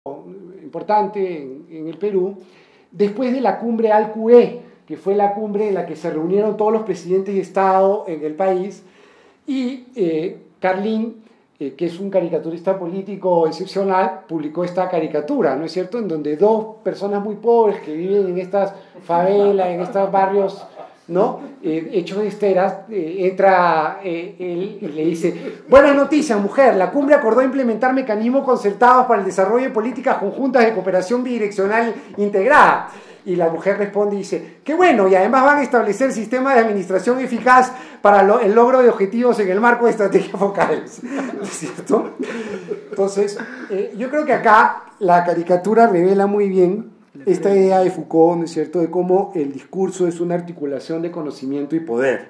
importante en el Perú, después de la cumbre Alcué, que fue la cumbre en la que se reunieron todos los presidentes de Estado en el país, y Carlín, que es un caricaturista político excepcional, publicó esta caricatura, ¿no es cierto?, en donde dos personas muy pobres que viven en estas favelas, en estos barrios, ¿no?, hechos de esteras, entra él y le dice: buenas noticias, mujer, la cumbre acordó implementar mecanismos concertados para el desarrollo de políticas conjuntas de cooperación bidireccional integrada. Y la mujer responde y dice: qué bueno, y además van a establecer sistemas de administración eficaz para el logro de objetivos en el marco de estrategias focales. ¿No es cierto? Entonces, yo creo que acá la caricatura revela muy bien esta idea de Foucault, ¿no es cierto?, de cómo el discurso es una articulación de conocimiento y poder.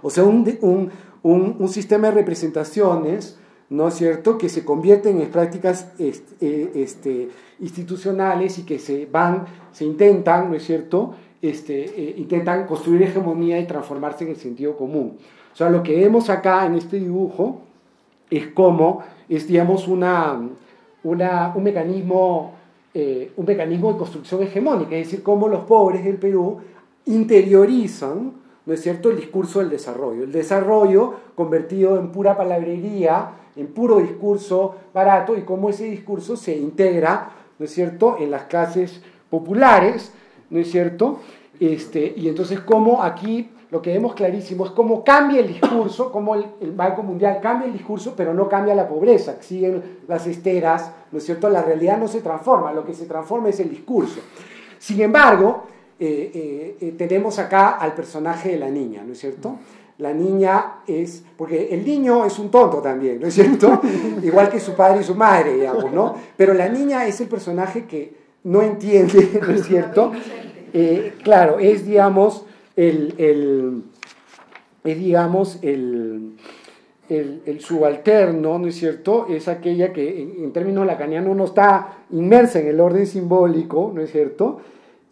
O sea, un sistema de representaciones, ¿no es cierto?, que se convierten en prácticas institucionales y que se intentan, ¿no es cierto?, intentan construir hegemonía y transformarse en el sentido común. O sea, lo que vemos acá en este dibujo es cómo es, digamos, un mecanismo de construcción hegemónica, es decir, cómo los pobres del Perú interiorizan, ¿no es cierto?, el discurso del desarrollo. El desarrollo convertido en pura palabrería, en puro discurso barato, y cómo ese discurso se integra, ¿no es cierto?, en las clases populares, ¿no es cierto? Y entonces cómo aquí lo que vemos clarísimo es cómo cambia el discurso, cómo el Banco Mundial cambia el discurso, pero no cambia la pobreza, siguen las esteras, ¿no es cierto? La realidad no se transforma, lo que se transforma es el discurso. Sin embargo, tenemos acá al personaje de la niña, ¿no es cierto? La niña es, porque el niño es un tonto también, ¿no es cierto? Igual que su padre y su madre, digamos, ¿no? Pero la niña es el personaje que no entiende, ¿no es cierto? Claro, es, digamos, el subalterno, ¿no es cierto? Es aquella que en términos lacanianos no está inmersa en el orden simbólico, ¿no es cierto?,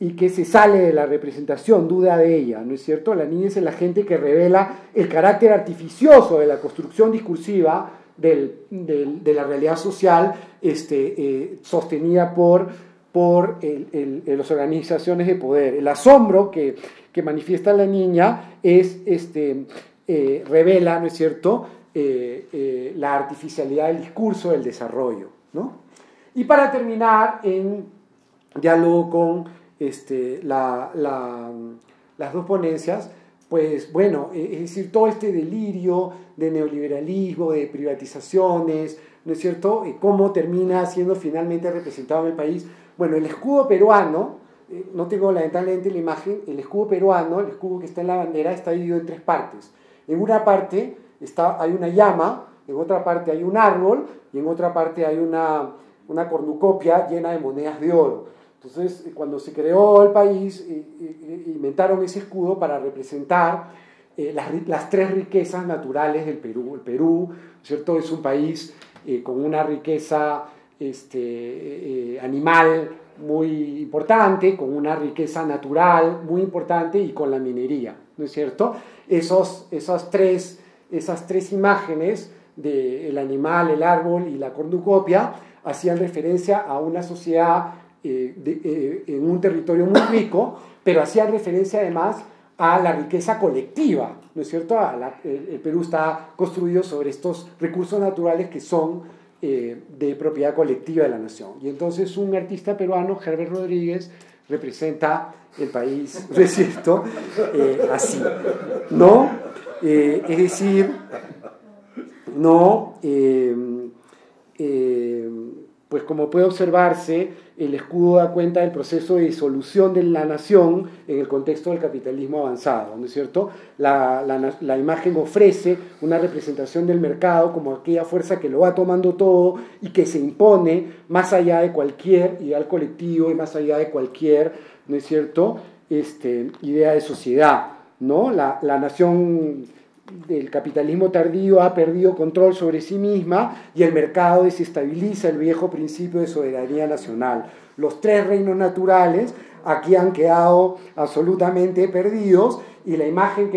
y que se sale de la representación, duda de ella, ¿no es cierto? La niña es el agente que revela el carácter artificioso de la construcción discursiva de la realidad social sostenida por las organizaciones de poder. El asombro que manifiesta la niña revela, ¿no es cierto?, la artificialidad del discurso del desarrollo, ¿no? Y para terminar, en diálogo con las dos ponencias, pues bueno, es decir, todo este delirio de neoliberalismo, de privatizaciones, ¿no es cierto?, cómo termina siendo finalmente representado en el país. Bueno, el escudo peruano, no tengo lamentablemente la imagen, el escudo peruano, el escudo que está en la bandera, está dividido en tres partes. En una parte hay una llama, en otra parte hay un árbol y en otra parte hay una cornucopia llena de monedas de oro. Entonces, cuando se creó el país, inventaron ese escudo para representar las tres riquezas naturales del Perú. El Perú, ¿cierto?, es un país con una riqueza animal muy importante, con una riqueza natural muy importante y con la minería, ¿no es cierto? Esas tres imágenes del animal, el árbol y la cornucopia hacían referencia a una sociedad en un territorio muy rico, pero hacían referencia además a la riqueza colectiva, ¿no es cierto? El Perú está construido sobre estos recursos naturales que son de propiedad colectiva de la nación. Y entonces un artista peruano, Herbert Rodríguez, representa el país, ¿no es cierto?, así, ¿no? Es decir, no, pues como puede observarse, el escudo da cuenta del proceso de disolución de la nación en el contexto del capitalismo avanzado, ¿no es cierto? La imagen ofrece una representación del mercado como aquella fuerza que lo va tomando todo y que se impone más allá de cualquier ideal colectivo y más allá de cualquier, ¿no es cierto?, idea de sociedad, ¿no? La nación del capitalismo tardío ha perdido control sobre sí misma y el mercado desestabiliza el viejo principio de soberanía nacional. Los tres reinos naturales aquí han quedado absolutamente perdidos y la imagen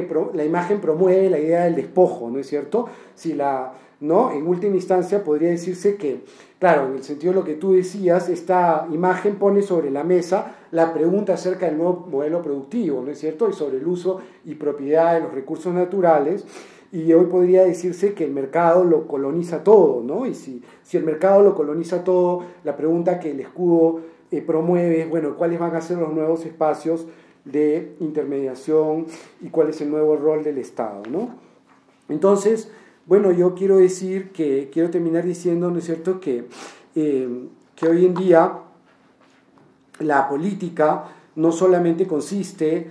promueve la idea del despojo, ¿no es cierto? Si la ¿no? En última instancia podría decirse que, claro, en el sentido de lo que tú decías, esta imagen pone sobre la mesa la pregunta acerca del nuevo modelo productivo, ¿no es cierto? Y sobre el uso y propiedad de los recursos naturales. Y hoy podría decirse que el mercado lo coloniza todo, ¿no? Y si el mercado lo coloniza todo, la pregunta que el escudo promueve es, bueno, ¿cuáles van a ser los nuevos espacios de intermediación y cuál es el nuevo rol del Estado, ¿no? Entonces, bueno, yo quiero terminar diciendo, ¿no es cierto?, que hoy en día la política no solamente consiste,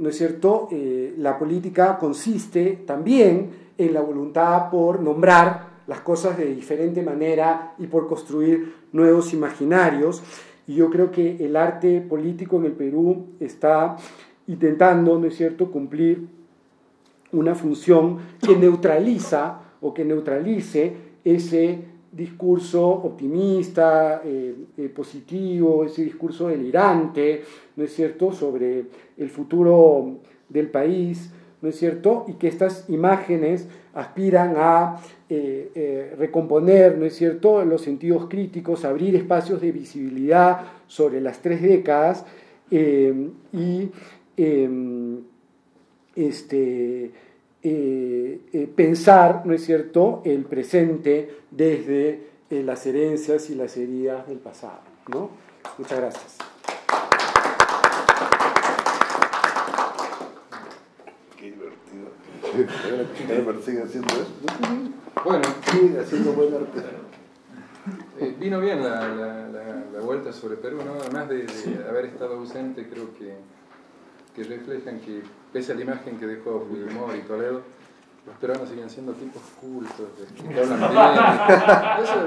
¿no es cierto?, la política consiste también en la voluntad por nombrar las cosas de diferente manera y por construir nuevos imaginarios. Y yo creo que el arte político en el Perú está intentando, ¿no es cierto?, cumplir una función que neutraliza o que neutralice ese discurso optimista, positivo, ese discurso delirante, ¿no es cierto?, sobre el futuro del país, ¿no es cierto?, y que estas imágenes aspiran a recomponer, ¿no es cierto?, los sentidos críticos, abrir espacios de visibilidad sobre las 3 décadas pensar, ¿no es cierto?, el presente desde las herencias y las heridas del pasado, ¿no? Muchas gracias. Qué divertido. ¿Me persiguen haciendo esto? Bueno, sí, haciendo buen arte. Vino bien la vuelta sobre Perú, ¿no? Además de haber estado ausente, creo que reflejan que, pese a la imagen que dejó Fujimori y Toledo, los peruanos siguen siendo tipos cultos, que hablan bien. Eso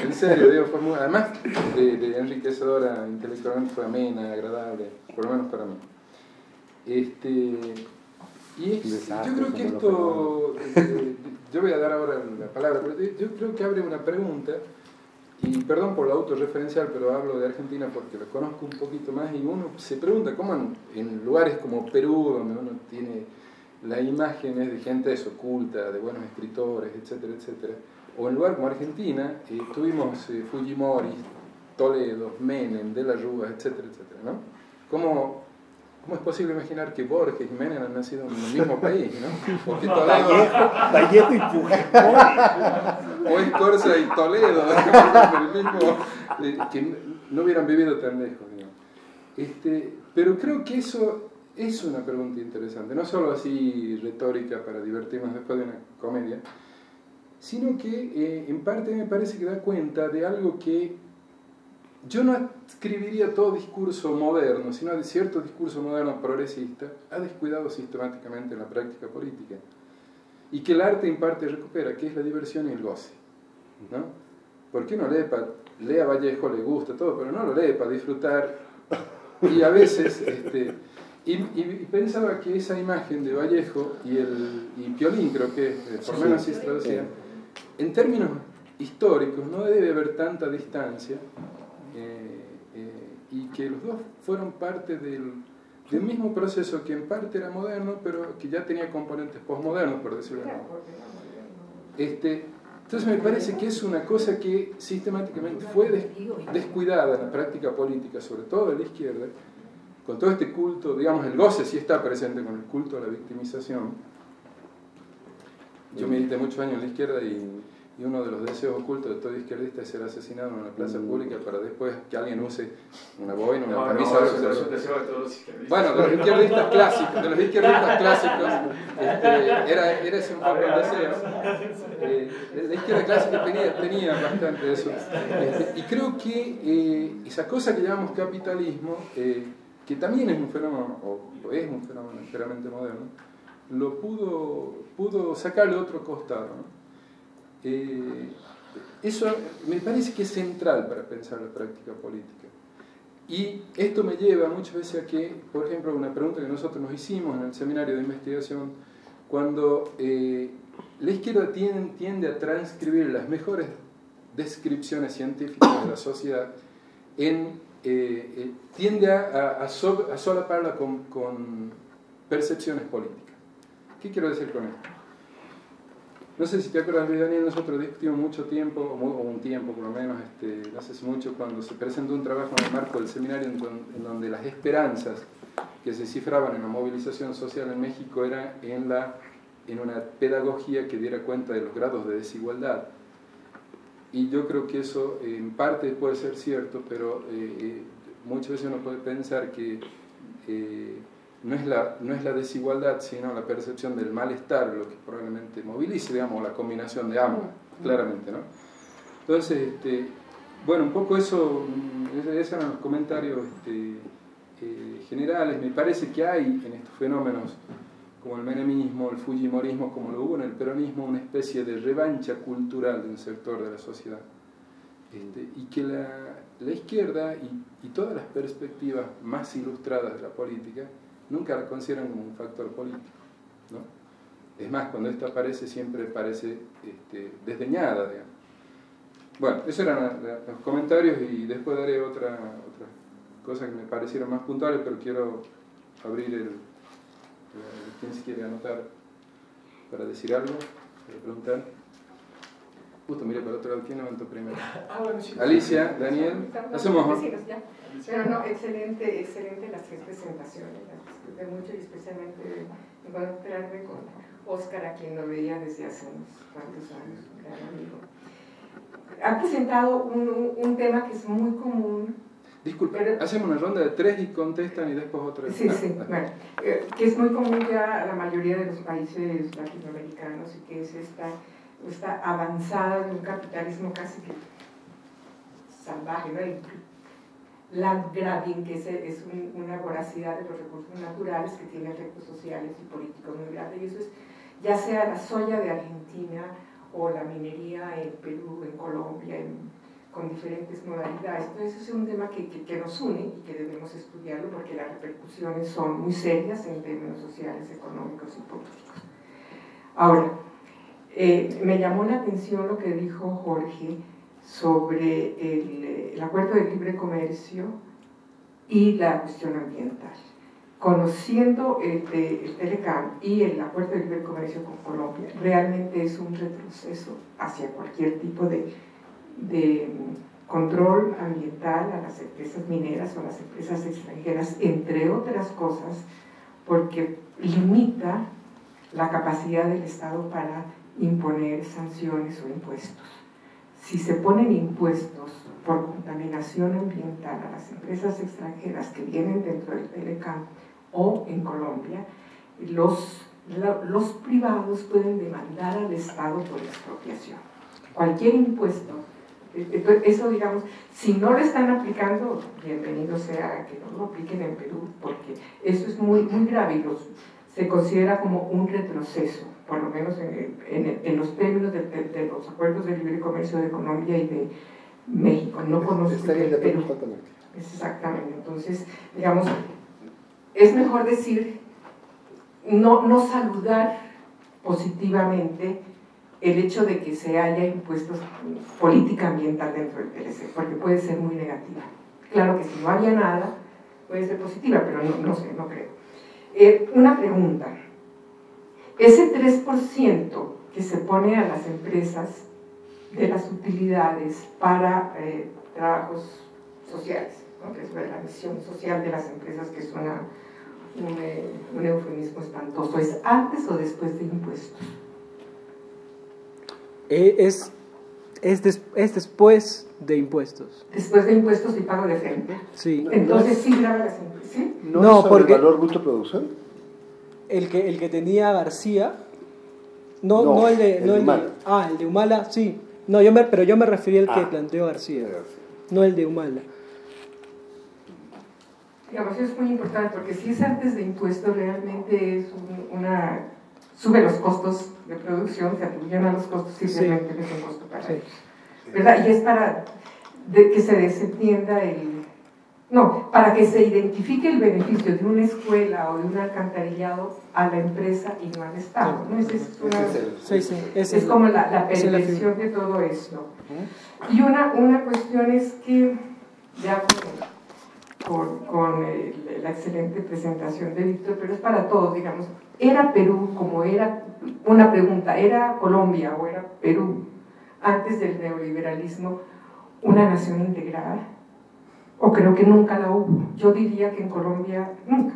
en serio, digo, fue muy, además de enriquecedora intelectualmente, fue amena, agradable, por lo menos para mí. Yo creo que esto, yo voy a dar ahora la palabra, pero yo creo que abre una pregunta, y perdón por lo autorreferencial, pero hablo de Argentina porque lo conozco un poquito más, y uno se pregunta cómo en lugares como Perú, donde uno tiene las imágenes de gente oculta, de buenos escritores, etcétera, etcétera, o en lugares como Argentina, tuvimos Fujimori, Toledo, Menem, De la Rúa, etcétera, etcétera, ¿no? ¿Cómo es posible imaginar que Borges y Menem han nacido en el mismo país, ¿no? Porque Toledo, Vallejo y Fujimori. o Escorza y Toledo, el mismo, que no hubieran vivido tan lejos, digamos. Pero creo que eso es una pregunta interesante, no solo así retórica para divertirnos después de una comedia, sino que en parte me parece que da cuenta de algo que yo no escribiría todo discurso moderno, sino de cierto discurso moderno progresista, ha descuidado sistemáticamente en la práctica política. Y que el arte en parte recupera, que es la diversión y el goce, ¿no? Porque uno lee a Vallejo, le gusta todo, pero no lo lee para disfrutar. Y a veces, y pensaba que esa imagen de Vallejo y Piolín, creo que por lo menos así se traducía, en términos históricos no debe haber tanta distancia, y que los dos fueron parte del mismo proceso que en parte era moderno, pero que ya tenía componentes postmodernos, por decirlo de alguna manera. Entonces me parece que es una cosa que sistemáticamente fue descuidada en la práctica política, sobre todo de la izquierda, con todo este culto, digamos, el goce sí está presente con el culto a la victimización. Yo milité muchos años en la izquierda y uno de los deseos ocultos de todo izquierdista es ser asesinado en una plaza pública para después que alguien use una boina, una camisa. No, eso es un deseo de todos los izquierdistas. Bueno, de los izquierdistas clásicos, era ese un poco el deseo. La izquierda clásica tenía bastante de eso. Y creo que esa cosa que llamamos capitalismo, que también es un fenómeno, o es un fenómeno enteramente moderno, lo pudo sacarle otro costado, ¿no? Eso me parece que es central para pensar la práctica política. Y esto me lleva muchas veces a que, por ejemplo, una pregunta que nosotros nos hicimos en el seminario de investigación, cuando la izquierda tiende a transcribir las mejores descripciones científicas de la sociedad, tiende a solaparla con percepciones políticas. ¿Qué quiero decir con esto? No sé si te acuerdas, Luis Daniel, nosotros discutimos mucho tiempo, o un tiempo por lo menos, no sé si mucho, cuando se presentó un trabajo en el marco del seminario en donde las esperanzas que se cifraban en la movilización social en México eran en una pedagogía que diera cuenta de los grados de desigualdad. Y yo creo que eso en parte puede ser cierto, pero muchas veces uno puede pensar que no es la desigualdad, sino la percepción del malestar lo que probablemente movilice, digamos, la combinación de ambas, claramente, ¿no? Entonces, bueno, un poco eso, esos eran los comentarios generales. Me parece que hay en estos fenómenos, como el menemismo, el fujimorismo, como lo hubo en el peronismo, una especie de revancha cultural de un sector de la sociedad. Y que la izquierda y todas las perspectivas más ilustradas de la política nunca la consideran como un factor político, ¿no? Es más, cuando esta aparece, siempre parece desdeñada, digamos. Bueno, esos eran los comentarios, y después daré otras cosas que me parecieron más puntuales, pero quiero abrir ¿quién se quiere anotar para decir algo? ¿Para preguntar? Justo, mire para el otro lado, ¿quién levantó primero? Bueno, sí. Alicia, Daniel, hacemos... Pero no, excelente las tres presentaciones, las disfruté mucho, y especialmente encontrarme con Óscar, a quien no veía desde hace unos cuantos años, un gran amigo. Ha presentado un tema que es muy común. Disculpe, hacemos una ronda de 3 y contestan, y después otra. Sí, bueno, que es muy común ya a la mayoría de los países latinoamericanos, y que es esta avanzada de un capitalismo casi que salvaje, ¿no? El landgrabbing, que es una voracidad de los recursos naturales que tiene efectos sociales y políticos muy grandes, y eso es ya sea la soya de Argentina o la minería en Perú, en Colombia, con diferentes modalidades. Entonces es un tema que nos une y que debemos estudiarlo, porque las repercusiones son muy serias en términos sociales, económicos y políticos. Ahora, me llamó la atención lo que dijo Jorge sobre el acuerdo de libre comercio y la cuestión ambiental. Conociendo el Telecam y el acuerdo de libre comercio con Colombia, realmente es un retroceso hacia cualquier tipo de control ambiental a las empresas mineras o a las empresas extranjeras, entre otras cosas, porque limita la capacidad del Estado para imponer sanciones o impuestos. Si se ponen impuestos por contaminación ambiental a las empresas extranjeras que vienen dentro del Telecam o en Colombia, los privados pueden demandar al Estado por expropiación. Cualquier impuesto, eso, digamos, si no lo están aplicando, bienvenido sea que no lo apliquen en Perú, porque eso es muy, muy grave y se considera como un retroceso, por lo menos en los términos de los acuerdos de libre comercio de Colombia y de México. No conozco el de Perú. Exactamente. Entonces, digamos, es mejor decir, no saludar positivamente el hecho de que se haya impuesto política ambiental dentro del TLC, porque puede ser muy negativa. Claro que si no había nada, puede ser positiva, pero no sé, no creo. Una pregunta. Ese 3% que se pone a las empresas de las utilidades para trabajos sociales, ¿no? Que es la misión social de las empresas, que es un eufemismo espantoso, ¿es antes o después de impuestos? Es después de impuestos. Después de impuestos y pago de frente. Sí. Entonces sí graba las empresas, ¿sí? ¿No es porque el valor bruto de producción? El que tenía García, no el de Humala. El de Humala, sí. No, pero yo me refería al que planteó García, no el de Humala. Digamos, eso es muy importante, porque si es antes de impuestos, realmente es sube los costos de producción, se atribuyen a los costos y realmente es un costo para ellos, ¿verdad? Y es para que se desentienda para que se identifique el beneficio de una escuela o de un alcantarillado a la empresa y no al Estado, ¿no? Es como la perversión de todo esto. Y una cuestión es que, ya con la excelente presentación de Víctor, pero es para todos, digamos. ¿Era Perú, como era una pregunta, era Colombia o era Perú antes del neoliberalismo una nación integrada? ¿O creo que nunca la hubo? Yo diría que en Colombia nunca.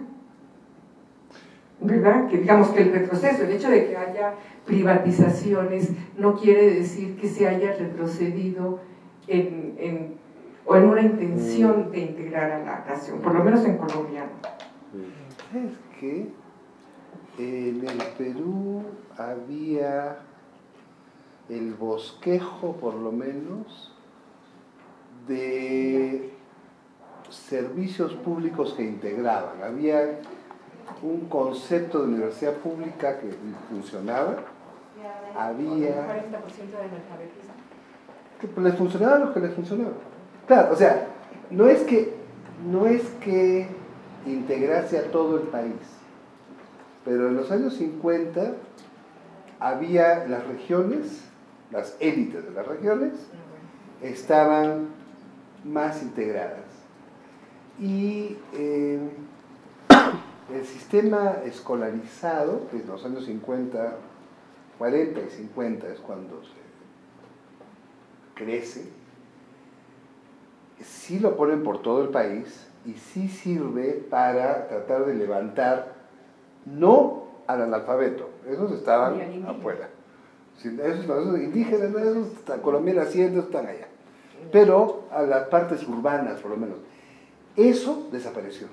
¿Verdad? Que digamos que el retroceso, el hecho de que haya privatizaciones no quiere decir que se haya retrocedido o en una intención de integrar a la nación, por lo menos en Colombia. Es que en el Perú había el bosquejo, por lo menos, de servicios públicos que integraban. Había un concepto de universidad pública que funcionaba. Había... ¿40% de analfabetismo? Que les funcionaba lo que les funcionaba. Claro, o sea, no es que integrase a todo el país, pero en los años 50 había las regiones, las élites de las regiones, estaban más integradas. Y el sistema escolarizado, que en los años 50, 40 y 50 es cuando se crece, sí lo ponen por todo el país y sí sirve para tratar de levantar, no al analfabeto, esos estaban afuera. Esos indígenas, esos colombianos haciendo, están allá. Pero a las partes urbanas, por lo menos. Eso desapareció.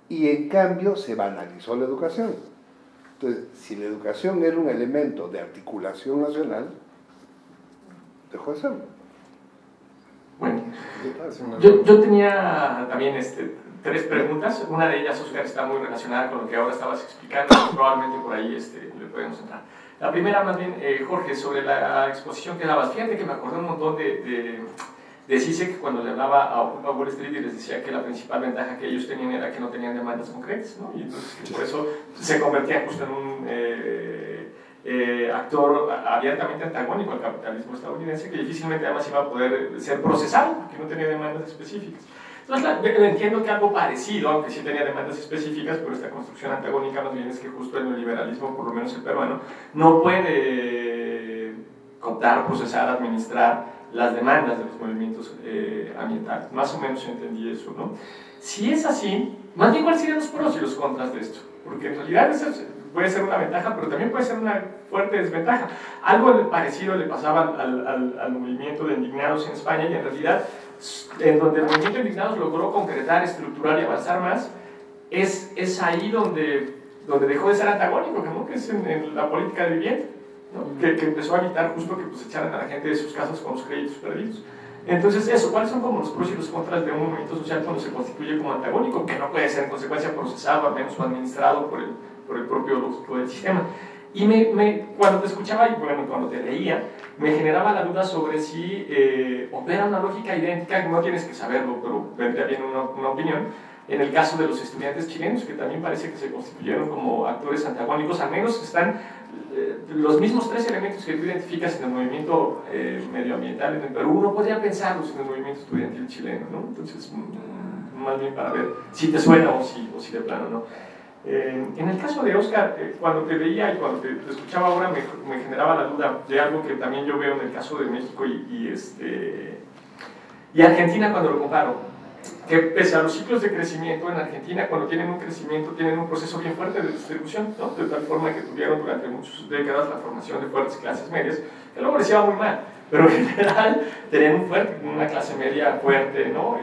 Y en cambio se banalizó la educación. Entonces, si la educación era un elemento de articulación nacional, dejó de serlo. Bueno, yo tenía también 3 preguntas. Una de ellas, Oscar, está muy relacionada con lo que ahora estabas explicando. Probablemente por ahí le podemos entrar. La primera, más bien, Jorge, sobre la exposición que dabas. Fíjate que me acordé un montón de Zizek cuando le hablaba a Wall Street y les decía que la principal ventaja que ellos tenían era que no tenían demandas concretas, ¿no? Y entonces por eso se convertían justo en un actor abiertamente antagónico al capitalismo estadounidense, que difícilmente además iba a poder ser procesado porque no tenía demandas específicas. Entonces entiendo que algo parecido, aunque sí tenía demandas específicas, pero esta construcción antagónica más bien es que justo el neoliberalismo, por lo menos el peruano, no puede cooptar, procesar, administrar las demandas de los movimientos ambientales. Más o menos entendí eso, ¿no? Si es así, más bien cuáles serían los pros y los contras de esto, porque en realidad eso puede ser una ventaja, pero también puede ser una fuerte desventaja. Algo parecido le pasaba al movimiento de indignados en España, y en realidad en donde el movimiento de indignados logró concretar, estructurar y avanzar más, es ahí donde dejó de ser antagónico, ¿no? Que es en la política de vivienda, ¿no? Que empezó a evitar justo que pues, echaran a la gente de sus casas con los créditos perdidos. Entonces eso, ¿cuáles son como los pros y los contras de un movimiento social cuando se constituye como antagónico, que no puede ser en consecuencia procesado, al menos o administrado por el propio lógico del sistema? Y cuando te escuchaba y bueno, cuando te leía, me generaba la duda sobre si opera una lógica idéntica, no tienes que saberlo, pero vendría bien una opinión, en el caso de los estudiantes chilenos, que también parece que se constituyeron como actores antagónicos, al menos están los mismos 3 elementos que tú identificas en el movimiento medioambiental en el Perú, uno podría pensarlos en el movimiento estudiantil chileno, ¿no? Entonces, más bien para ver si te suena o si de plano no. En el caso de Oscar, cuando te veía y cuando te escuchaba ahora me generaba la duda de algo que también yo veo en el caso de México y Argentina cuando lo comparo, que pese a los ciclos de crecimiento en Argentina, cuando tienen un crecimiento, tienen un proceso bien fuerte de distribución, ¿no? De tal forma que tuvieron durante muchas décadas la formación de fuertes clases medias, que luego les iba muy mal, pero en general tenían una clase media fuerte, ¿no?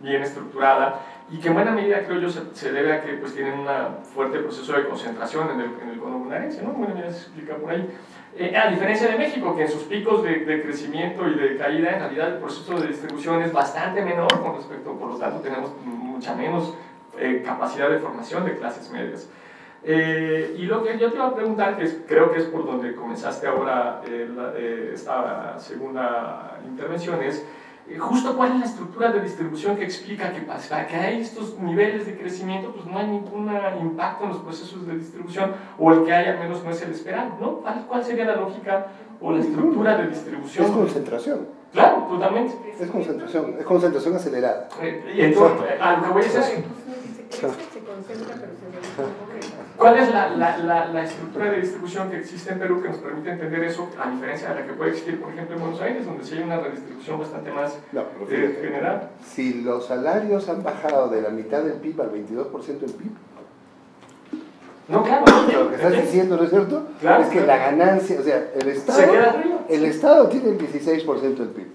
Bien estructurada, y que en buena medida, creo yo, se debe a que pues, tienen un fuerte proceso de concentración en el cono bonaerense, ¿no? En buena medida se explica por ahí. A diferencia de México, que en sus picos de crecimiento y de caída, en realidad el proceso de distribución es bastante menor con respecto, por lo tanto, tenemos mucha menos capacidad de formación de clases medias. Y lo que yo te iba a preguntar, que creo que es por donde comenzaste ahora esta segunda intervención, es justo cuál es la estructura de distribución que explica que para que haya estos niveles de crecimiento pues no hay ningún impacto en los procesos de distribución, o el que hay al menos no es el esperado, ¿no? ¿Cuál sería la lógica o la estructura de distribución? Es concentración. Claro, totalmente. Es concentración acelerada. Y entonces, a lo que voy a decir, ¿cuál es la estructura de distribución que existe en Perú que nos permite entender eso, a diferencia de la que puede existir, por ejemplo, en Buenos Aires, donde sí hay una redistribución bastante más general? Si los salarios han bajado de la mitad del PIB al 22% del PIB, no, claro. lo que estás diciendo, ¿no es cierto? Claro, es que la ganancia, o sea, el Estado tiene el 16% del PIB.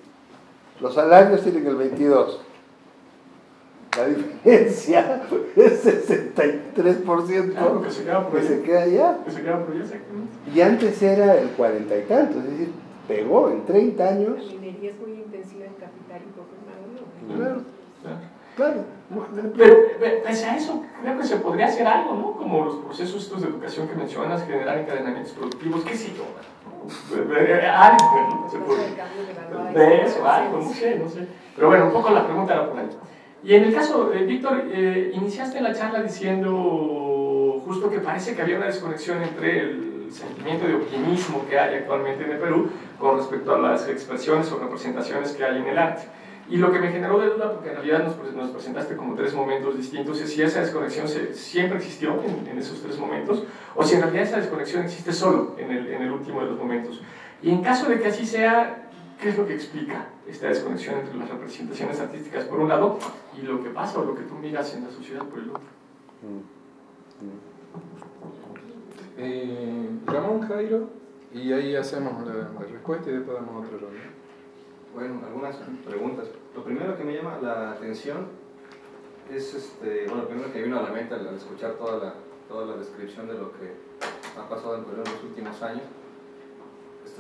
Los salarios tienen el 22%. La diferencia es 63%, claro, que se queda por allá. Que se queda por allá, exactamente. Y antes era el 40 y tanto, es decir, pegó en 30 años. La minería es muy intensiva en capital y poco en mano, ¿no? Claro. Pero pese a eso, creo que se podría hacer algo, ¿no? Como los procesos estos de educación que mencionas, generar encadenamientos productivos, qué sé yo, algo, ¿no? Se puede, de eso, algo, no sé. Pero bueno, un poco la pregunta era por ahí. Y en el caso, Víctor, iniciaste la charla diciendo justo que parece que había una desconexión entre el sentimiento de optimismo que hay actualmente en el Perú con respecto a las expresiones o representaciones que hay en el arte. Y lo que me generó de duda, porque en realidad nos presentaste como tres momentos distintos, es si esa desconexión siempre existió en esos tres momentos, o si en realidad esa desconexión existe solo en el último de los momentos. Y en caso de que así sea, ¿qué es lo que explica esta desconexión entre las representaciones artísticas por un lado y lo que pasa o lo que tú miras en la sociedad por el otro? Ramón, Jairo, y ahí hacemos la respuesta y después damos otra ronda. Bueno, algunas preguntas. Lo primero que me llama la atención es, bueno, lo primero que vino a la mente al escuchar toda la descripción de lo que ha pasado en Perú en los últimos años,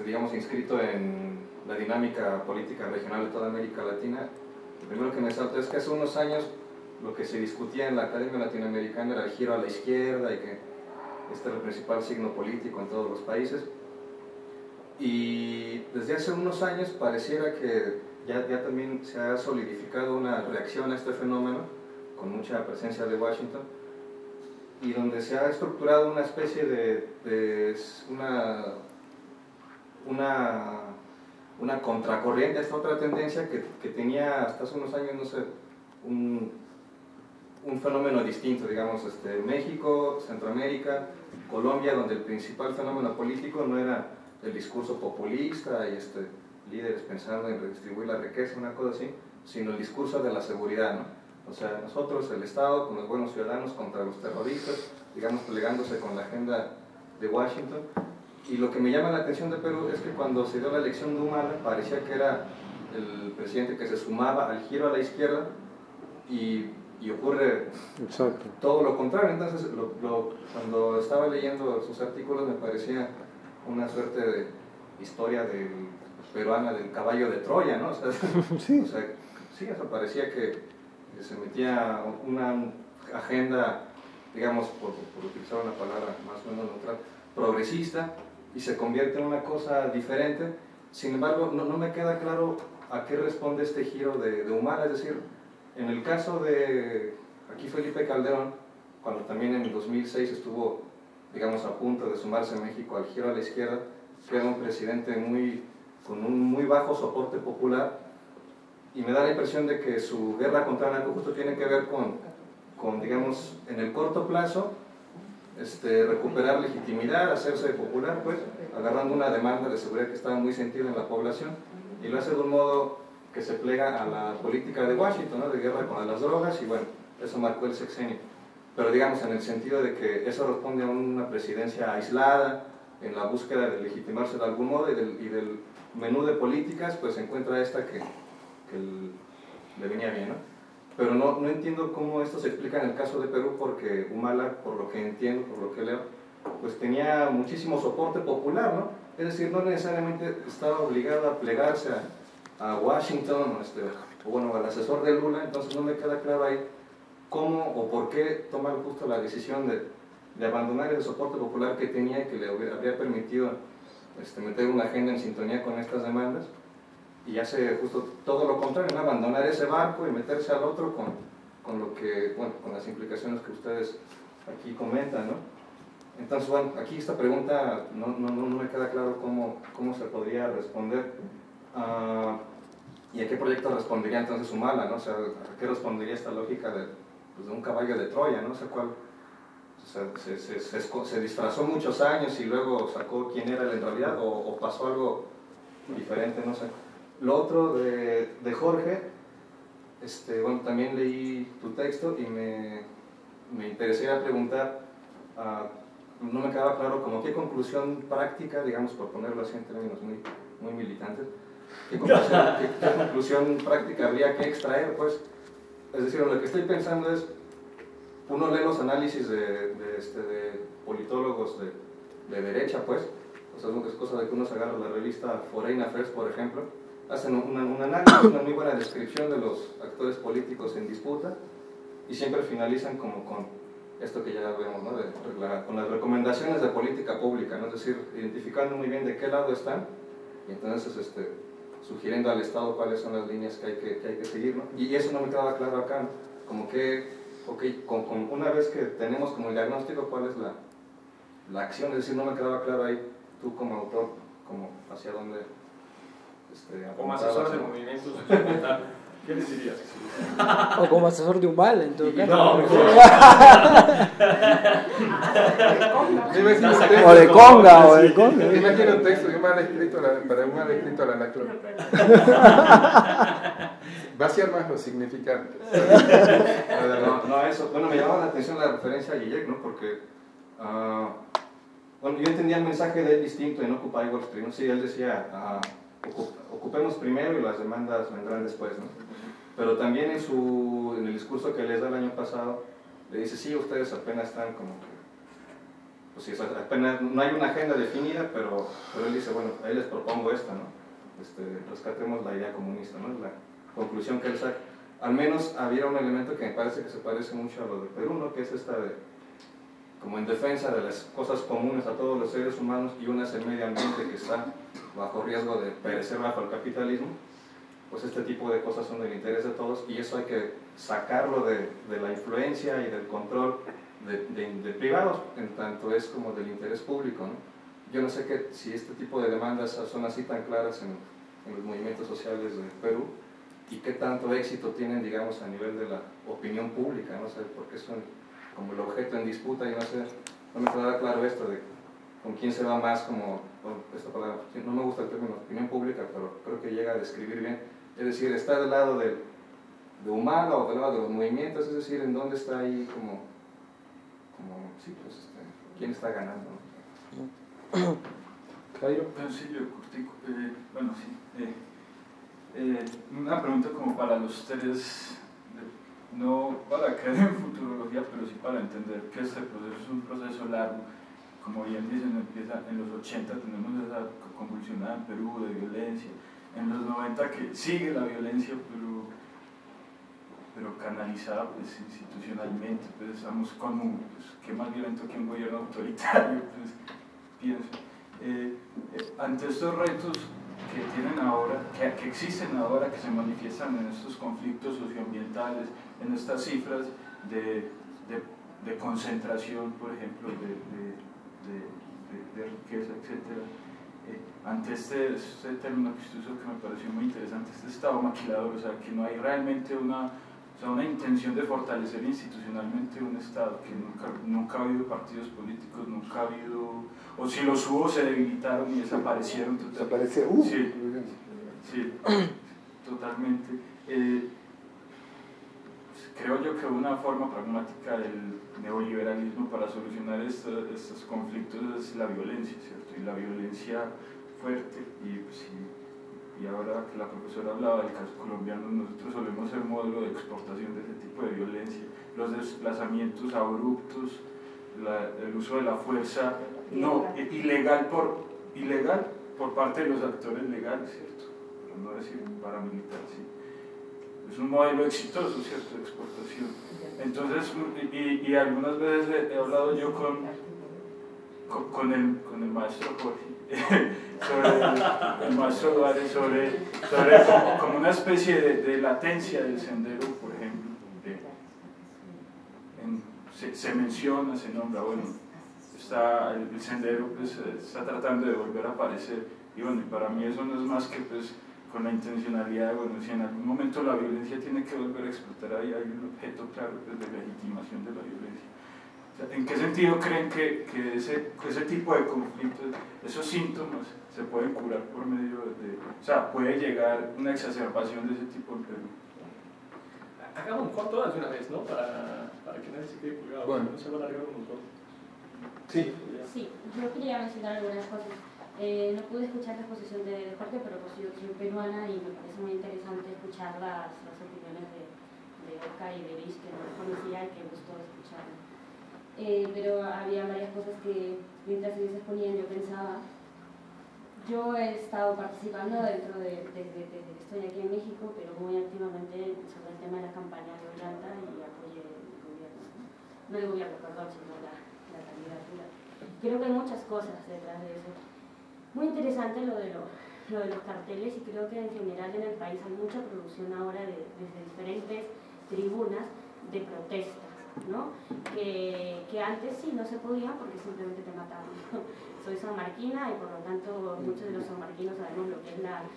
digamos, inscrito en la dinámica política regional de toda América Latina. Lo primero que me salta es que hace unos años lo que se discutía en la Academia Latinoamericana era el giro a la izquierda y que este era el principal signo político en todos los países. Y desde hace unos años pareciera que ya también se ha solidificado una reacción a este fenómeno, con mucha presencia de Washington, y donde se ha estructurado una especie de una contracorriente a esta otra tendencia que tenía hasta hace unos años, no sé, un fenómeno distinto, digamos, México, Centroamérica, Colombia, donde el principal fenómeno político no era el discurso populista y líderes pensando en redistribuir la riqueza, una cosa así, sino el discurso de la seguridad, ¿no? O sea, nosotros, el Estado, con los buenos ciudadanos contra los terroristas, digamos, plegándose con la agenda de Washington. Y lo que me llama la atención de Perú es que cuando se dio la elección de Humala, parecía que era el presidente que se sumaba al giro a la izquierda y ocurre todo lo contrario. Entonces, cuando estaba leyendo sus artículos me parecía una suerte de historia peruana del caballo de Troya, ¿no? O sea, sí. Eso parecía que se metía una agenda, digamos, por utilizar una palabra más o menos neutral, progresista, y se convierte en una cosa diferente. Sin embargo, no me queda claro a qué responde este giro de Humala. Es decir, en el caso de aquí Felipe Calderón, cuando también en el 2006 estuvo, digamos, a punto de sumarse a México al giro a la izquierda, que era un presidente con un muy bajo soporte popular, y me da la impresión de que su guerra contra el narco justo tiene que ver con, digamos, en el corto plazo, recuperar legitimidad, hacerse popular, pues, agarrando una demanda de seguridad que estaba muy sentida en la población, y lo hace de un modo que se plega a la política de Washington, ¿no? De guerra contra las drogas, y bueno, eso marcó el sexenio. Pero digamos, en el sentido de que eso responde a una presidencia aislada, en la búsqueda de legitimarse de algún modo, y del menú de políticas, pues se encuentra esta que le venía bien, ¿no? Pero no entiendo cómo esto se explica en el caso de Perú, porque Humala, por lo que entiendo, por lo que leo, pues tenía muchísimo soporte popular, ¿no? Es decir, no necesariamente estaba obligado a plegarse a Washington, o bueno, al asesor de Lula. Entonces no me queda claro ahí cómo o por qué tomar justo la decisión de abandonar el soporte popular que tenía y que le habría permitido meter una agenda en sintonía con estas demandas, y hace justo todo lo contrario, ¿no? Abandonar ese barco y meterse al otro con lo que, bueno, con las implicaciones que ustedes aquí comentan, ¿no? Entonces, bueno, aquí esta pregunta no me queda claro cómo se podría responder. qué proyecto respondería entonces Humala, ¿no? O sea, ¿a qué respondería esta lógica de, pues, de un caballo de Troya, ¿no? O sea, ¿cuál? O sea, se disfrazó muchos años y luego sacó quién era él en realidad, o pasó algo diferente, no sé. Lo otro de Jorge, bueno, también leí tu texto y me interesaría preguntar, no me quedaba claro como qué conclusión práctica, digamos, por ponerlo así en términos muy militantes, qué conclusión práctica habría que extraer, pues. Es decir, lo que estoy pensando es, uno lee los análisis de politólogos de derecha, pues, o sea, es cosa de que uno se agarra la revista Foreign Affairs, por ejemplo, hacen un análisis, una muy buena descripción de los actores políticos en disputa, y siempre finalizan como con esto que ya vemos, ¿no? Con las recomendaciones de política pública, ¿no? Es decir, identificando muy bien de qué lado están, y entonces sugiriendo al Estado cuáles son las líneas que hay que seguir, ¿no? Y eso no me quedaba claro acá, ¿no? Como que, una vez que tenemos como el diagnóstico, ¿cuál es la acción? Es decir, no me quedaba claro ahí, tú como autor, como hacia dónde... como asesor de movimientos, ¿qué les dirías? O como asesor de Humala, en todo caso. No, o de Conga, o de Conga. Me imagino un texto que mal escrito para un mal escrito a la Anaclón. Vaciar más los significantes. No, eso. Bueno, me llamaba la atención la referencia a Guillec, ¿no? Porque, bueno, yo entendía el mensaje de él distinto en Occupy Wall Street, ¿no? Sí, él decía, ocupemos primero y las demandas vendrán después, ¿no? Pero también en el discurso que les da el año pasado, le dice, sí, ustedes apenas están como que, pues sí, apenas, no hay una agenda definida, pero él dice, bueno, ahí les propongo esta, ¿no? Rescatemos la idea comunista, ¿no? La conclusión que él saca. Al menos había un elemento que me parece que se parece mucho a lo de Perú, ¿no? Que es esta de, como en defensa de las cosas comunes a todos los seres humanos, y una es el medio ambiente que está bajo riesgo de perecer bajo el capitalismo. Pues este tipo de cosas son del interés de todos, y eso hay que sacarlo de la influencia y del control de privados, en tanto es como del interés público, ¿no? Yo no sé si este tipo de demandas son así tan claras en los movimientos sociales de Perú, y qué tanto éxito tienen, digamos, a nivel de la opinión pública, no sé, porque son como el objeto en disputa, y no me quedaba claro esto de con quién se va más, como, esta palabra, no me gusta el término opinión pública, pero creo que llega a describir bien, es decir, está del lado de Humala o del lado de los movimientos, es decir, en dónde está ahí como sí, pues, quién está ganando, ¿no? Jairo. Sí, yo, Curtico, bueno, sí. Una pregunta como para los tres, no para caer en futurología, pero sí para entender que este proceso es un proceso largo. Como bien dicen, empieza en los 80, tenemos esa convulsionada en Perú de violencia, en los 90 que sigue la violencia, pero canalizada pues, institucionalmente, pues estamos con ¿qué más violento que un gobierno autoritario? Pues, pienso. Ante estos retos que tienen ahora, que existen ahora, que se manifiestan en estos conflictos socioambientales, en estas cifras de concentración, por ejemplo, de riqueza, etc. Ante este término que usted usó que me pareció muy interesante, este estado maquilador, o sea, que no hay realmente una intención de fortalecer institucionalmente un Estado, que nunca ha habido partidos políticos, nunca ha habido, o si los hubo se debilitaron y desaparecieron totalmente. Sí, totalmente. Creo yo que una forma pragmática del neoliberalismo para solucionar estos conflictos es la violencia, ¿cierto? Y la violencia fuerte, y ahora que la profesora hablaba del caso colombiano, nosotros solemos ser modelo de exportación de ese tipo de violencia, los desplazamientos abruptos, el uso de la fuerza ilegal por parte de los actores legales, ¿cierto? Para no decir paramilitar, sí. Es un modelo exitoso, ¿cierto?, de exportación. Entonces, y algunas veces he hablado yo con el maestro Jorge, sobre el maestro Duárez, sobre como una especie de latencia del sendero, por ejemplo. Se menciona, se nombra, bueno, el sendero pues, está tratando de volver a aparecer, y bueno, para mí eso no es más que pues, con la intencionalidad de, bueno, si en algún momento la violencia tiene que volver a explotar, ahí hay un objeto claro pues, de legitimación de la violencia. O sea, ¿en qué sentido creen que ese tipo de conflictos, esos síntomas, se pueden curar por medio de... O sea, puede llegar una exacerbación de ese tipo de Perú? Hagamos un corto de una vez, ¿no? Para que nadie se quede colgado. Bueno. No se va a alargar un montón. Sí. Sí, yo quería mencionar algunas cosas. No pude escuchar la exposición de Jorge, pero pues yo soy peruana y me parece muy interesante escuchar las opiniones de Oscar y de Luis, que no conocía y que me gustó escuchar. Pero había varias cosas que mientras ellos se exponían yo pensaba. Yo he estado participando desde que estoy aquí en México, pero muy activamente sobre el tema de la campaña de Ollanta y apoyé el gobierno, no el gobierno, perdón, sino la candidatura. Creo que hay muchas cosas detrás de eso. Muy interesante lo de los carteles, y creo que en general en el país hay mucha producción ahora desde diferentes tribunas de protestas, ¿no? Que antes sí no se podían porque simplemente te mataban, ¿no? Soy sanmarquina y por lo tanto muchos de los sanmarquinos sabemos lo que es la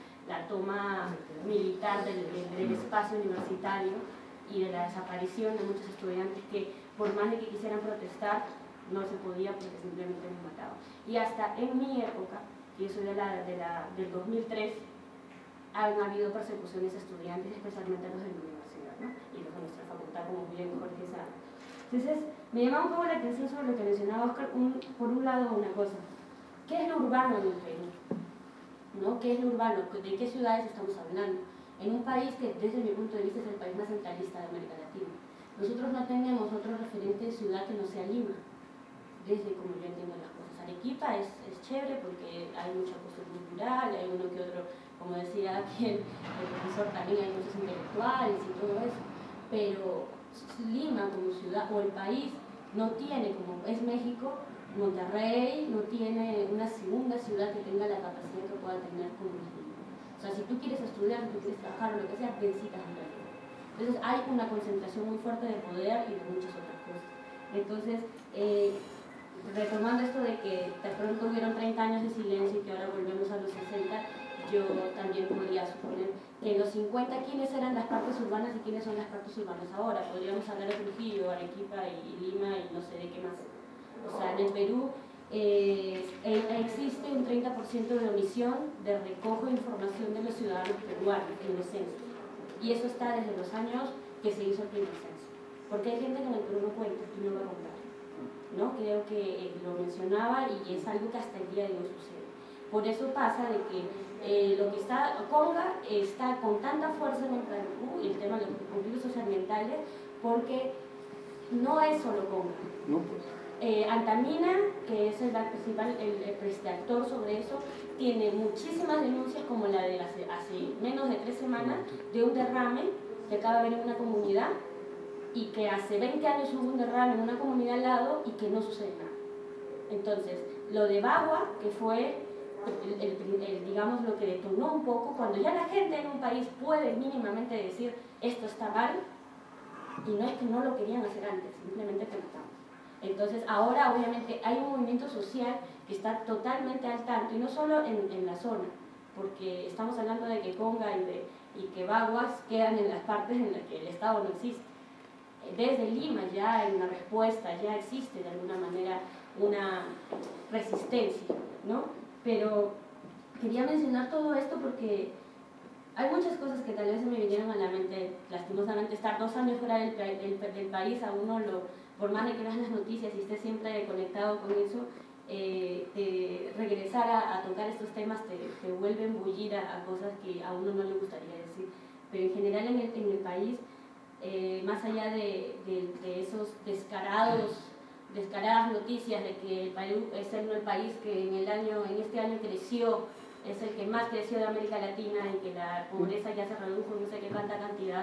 toma militar del espacio universitario y de la desaparición de muchos estudiantes que por más de que quisieran protestar no se podía porque simplemente nos mataban. Y hasta en mi época, yo soy del 2003, han habido persecuciones a estudiantes, especialmente a los de la universidad, ¿no? Y los de nuestra facultad, como bien Jorge sabe. Entonces, me llamaba un poco la atención sobre lo que mencionaba Oscar. Por un lado, una cosa, ¿qué es lo urbano en el Perú? ¿No? ¿Qué es lo urbano? ¿De qué ciudades estamos hablando? En un país que, desde mi punto de vista, es el país más centralista de América Latina. Nosotros no tenemos otro referente de ciudad que no sea Lima, desde como yo entiendo las cosas. Arequipa es chévere porque hay mucha cuestión cultural, hay uno que otro, como decía aquí el profesor, también hay muchos intelectuales y todo eso, pero Lima como ciudad, o el país, no tiene, como es México, Monterrey no tiene una segunda ciudad que tenga la capacidad que pueda tener como Lima. O sea, si tú quieres estudiar, si tú quieres trabajar o lo que sea, necesitas un Perú. Entonces hay una concentración muy fuerte de poder y de muchas otras cosas. Entonces, retomando esto de que de pronto hubieron 30 años de silencio y que ahora volvemos a los 60, yo también podría suponer que en los 50 quiénes eran las partes urbanas y quiénes son las partes urbanas ahora. Podríamos hablar de Trujillo, Arequipa y Lima y no sé de qué más. O sea, en el Perú existe un 30% de omisión de recojo de información de los ciudadanos peruanos en el censo. Y eso está desde los años que se hizo el primer censo. Porque hay gente que en el Perú no cuenta y no va a contar, ¿no? Creo que lo mencionaba y es algo que hasta el día de hoy sucede. Por eso pasa de que lo que está, Conga está con tanta fuerza en el Perú, el tema de los conflictos socioambientales, porque no es solo Conga. No, pues. Antamina, que es el principal actor sobre eso, tiene muchísimas denuncias como la de hace menos de 3 semanas de un derrame que acaba de haber en una comunidad y que hace 20 años hubo un derrame en una comunidad al lado y que no sucede nada. Entonces, lo de Bagua, que fue digamos lo que detonó un poco, cuando ya la gente en un país puede mínimamente decir esto está mal, y no es que no lo querían hacer antes, simplemente que no. Entonces ahora obviamente hay un movimiento social que está totalmente al tanto, y no solo en la zona, porque estamos hablando de que Conga y que Baguas quedan en las partes en las que el Estado no existe. Desde Lima ya hay una respuesta, ya existe de alguna manera una resistencia, ¿no? Pero quería mencionar todo esto porque hay muchas cosas que tal vez se me vinieron a la mente. Lastimosamente estar 2 años fuera del país a uno por más de que veas las noticias y estés siempre conectado con eso, regresar a tocar estos temas te vuelve a embullir a cosas que a uno no le gustaría decir. Pero en general en el país, más allá de esos descaradas noticias de que el Perú es el país que en este año creció, es el que más creció de América Latina y que la pobreza ya se redujo en no sé qué tanta cantidad,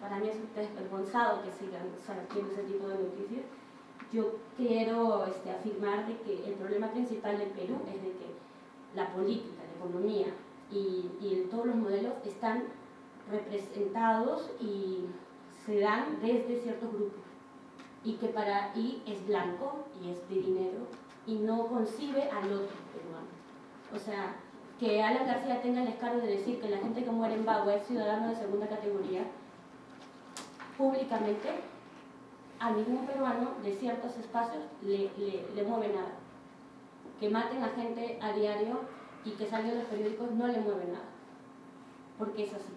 para mí es desvergonzado que sigan saliendo ese tipo de noticias. Yo quiero afirmar de que el problema principal del Perú es de que la política, la economía y todos los modelos están representados y se dan desde ciertos grupos y es blanco y es de dinero y no concibe al otro peruano. O sea, que Alan García tenga el descaro de decir que la gente que muere en Bagua es ciudadano de segunda categoría, públicamente, a ningún peruano de ciertos espacios le mueve nada. Que maten a gente a diario y que salgan los periódicos no le mueve nada. Porque es así.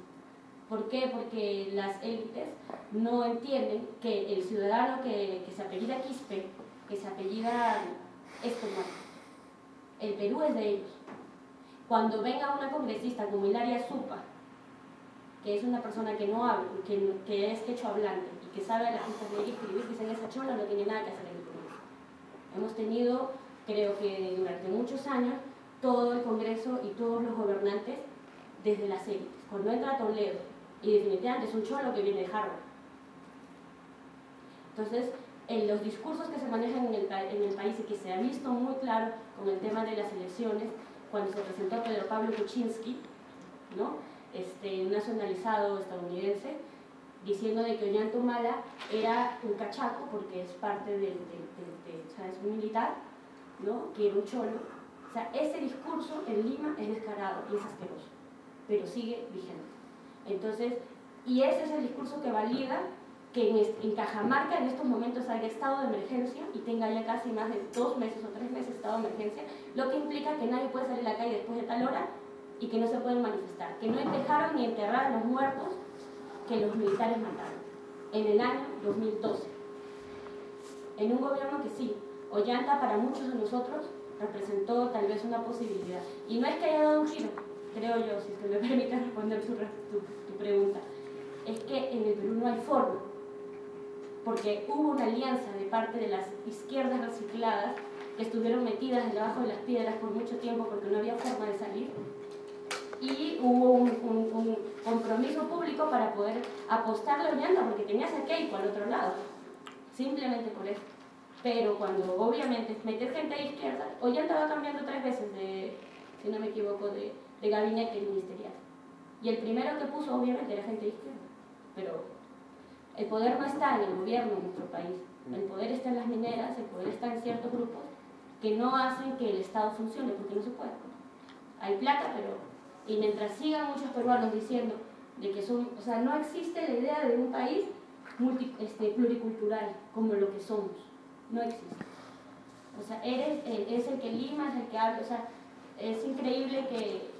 ¿Por qué? Porque las élites no entienden que el ciudadano que se apellida Quispe, que se apellida Escobar, el Perú es de ellos. Cuando venga una congresista como Hilaria Supa, que es una persona que no habla, que es quechua hablante y que sabe las listas de escribir, dicen esa chola no tiene nada que hacer en el Congreso. Hemos tenido, creo que durante muchos años, todo el Congreso y todos los gobernantes desde las élites. Cuando entra Toledo, y definitivamente es un cholo que viene de Harvard. Entonces, en los discursos que se manejan en el país y que se ha visto muy claro con el tema de las elecciones, cuando se presentó Pedro Pablo Kuczynski, ¿no? Un nacionalizado estadounidense, diciendo de que Ollanta Humala era un cachaco porque es parte o sea, es un militar, ¿no? Que era un cholo. O sea, ese discurso en Lima es descarado y es asqueroso, pero sigue vigente. Entonces, y ese es el discurso que valida que en Cajamarca en estos momentos haya estado de emergencia y tenga ya casi más de 2 meses o 3 meses de estado de emergencia, lo que implica que nadie puede salir a la calle después de tal hora y que no se pueden manifestar, que no dejaron ni enterrar a los muertos que los militares mataron en el año 2012. En un gobierno que sí, Ollanta para muchos de nosotros representó tal vez una posibilidad. Y no es que haya dado un giro, creo yo, si es que me permite responder tu pregunta, es que en el Perú no hay forma, porque hubo una alianza de parte de las izquierdas recicladas que estuvieron metidas debajo de las piedras por mucho tiempo porque no había forma de salir, y hubo un compromiso público para poder apostarle a Ollanta porque tenías a Keiko al otro lado, simplemente por eso. Pero cuando obviamente metes gente de izquierda, Ollanta va cambiando 3 veces de, si no me equivoco, de gabinete ministerial. Y el primero que puso obviamente era gente de izquierda. Pero el poder no está en el gobierno de nuestro país. El poder está en las mineras, el poder está en ciertos grupos que no hacen que el Estado funcione, porque no se puede. Hay plata, pero... Y mientras sigan muchos peruanos diciendo de que son... O sea, no existe la idea de un país pluricultural como lo que somos. No existe. O sea, es el que lima, es el que habla. O sea, es increíble que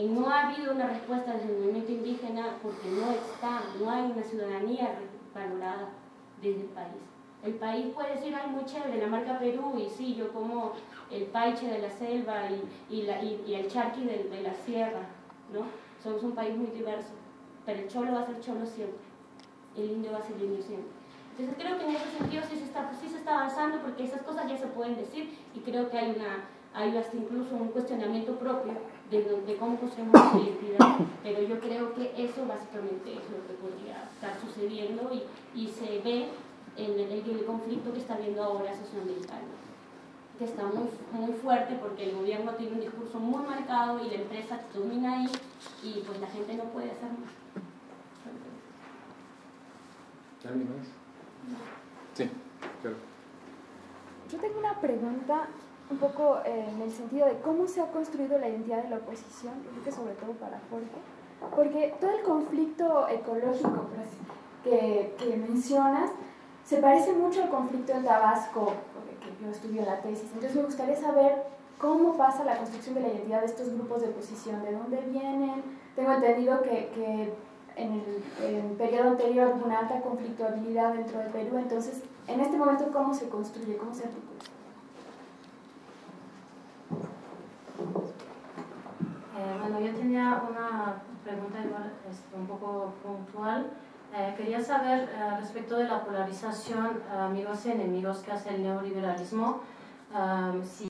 no ha habido una respuesta desde el movimiento indígena porque no hay una ciudadanía valorada desde el país. El país puede decir, ay, muy chévere, la marca Perú, y sí, yo como el paiche de la selva y el charqui de la sierra, ¿no? Somos un país muy diverso, pero el cholo va a ser cholo siempre, el indio va a ser indio siempre. Entonces creo que en ese sentido sí se está avanzando porque esas cosas ya se pueden decir y creo que hay hasta incluso un cuestionamiento propio de cómo construimos la identidad, pero yo creo que eso básicamente es lo que podría estar sucediendo y se ve en el conflicto que está habiendo ahora socioambiental, que está muy fuerte porque el gobierno tiene un discurso muy marcado y la empresa domina ahí y pues la gente no puede hacer más. ¿Alguien más? Sí, claro. Yo tengo una pregunta un poco en el sentido de cómo se ha construido la identidad de la oposición, yo creo que sobre todo para Jorge, porque todo el conflicto ecológico que mencionas se parece mucho al conflicto en Tabasco, que yo estudio en la tesis. Entonces me gustaría saber cómo pasa la construcción de la identidad de estos grupos de oposición, de dónde vienen. Tengo entendido que en el periodo anterior hubo una alta conflictualidad dentro de Perú, entonces en este momento ¿cómo se construye, cómo se articula? Bueno, yo tenía una pregunta igual, un poco puntual. Quería saber respecto de la polarización, amigos y enemigos que hace el neoliberalismo, si